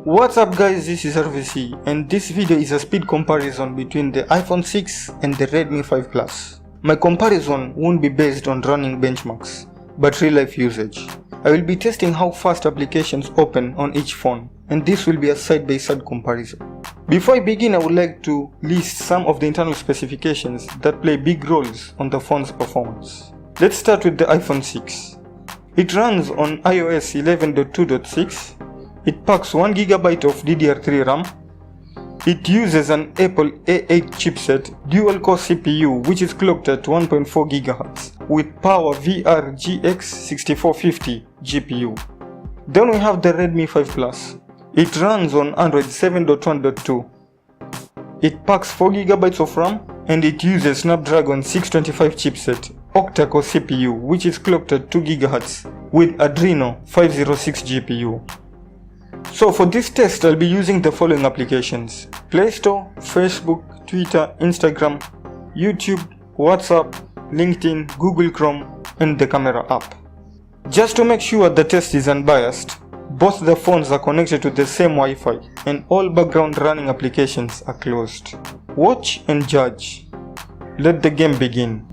What's up guys, this is R.V.C and this video is a speed comparison between the iPhone 6 and the Redmi 5 Plus. My comparison won't be based on running benchmarks, but real life usage. I will be testing how fast applications open on each phone, and this will be a side-by-side comparison. Before I begin, I would like to list some of the internal specifications that play big roles on the phone's performance. Let's start with the iPhone 6. It runs on iOS 11.2.6. It packs 1GB of DDR3 RAM. It uses an Apple A8 chipset dual-core CPU which is clocked at 1.4 GHz with Power VR GX 6450 GPU. Then we have the Redmi 5 Plus. It runs on Android 7.1.2. It packs 4GB of RAM and it uses Snapdragon 625 chipset octa-core CPU which is clocked at 2 GHz with Adreno 506 GPU. So for this test, I'll be using the following applications: Play Store, Facebook, Twitter, Instagram, YouTube, WhatsApp, LinkedIn, Google Chrome, and the camera app. Just to make sure the test is unbiased, both the phones are connected to the same Wi-Fi and all background running applications are closed. Watch and judge. Let the game begin.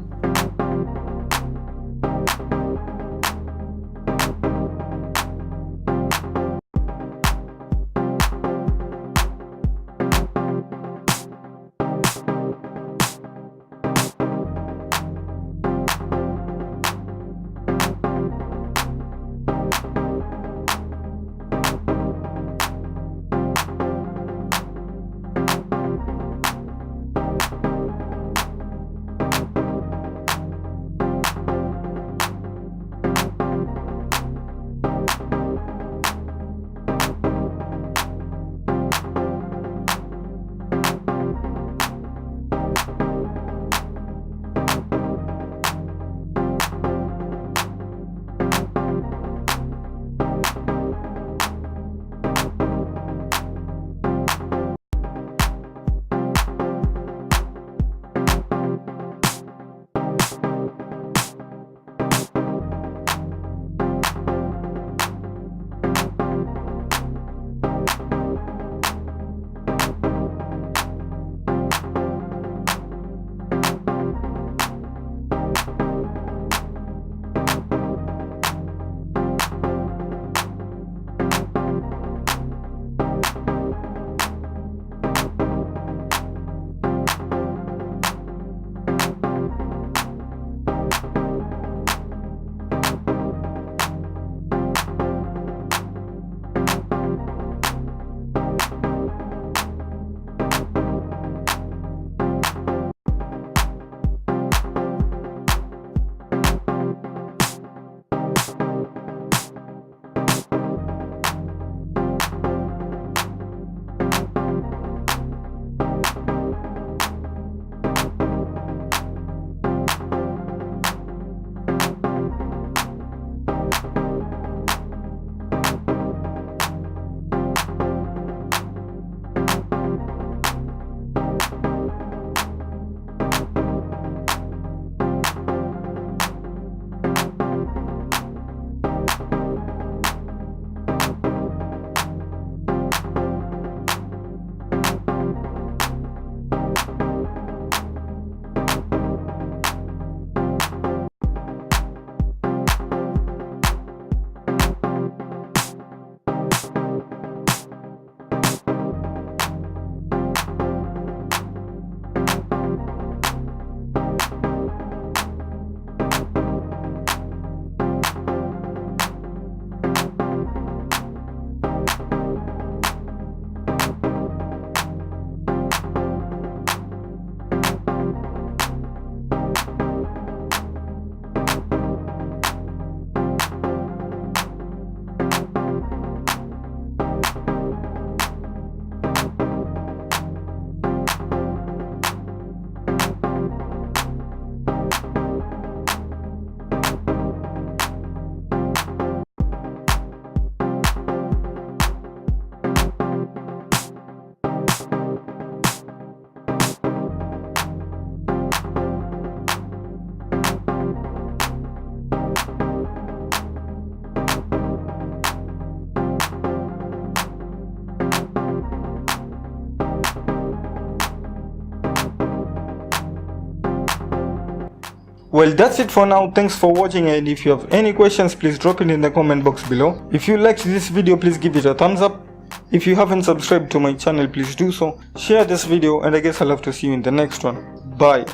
Well, that's it for now. Thanks for watching, and if you have any questions, please drop it in the comment box below. If you liked this video, please give it a thumbs up. If you haven't subscribed to my channel, please do so. Share this video, and I guess I'll have to see you in the next one. Bye.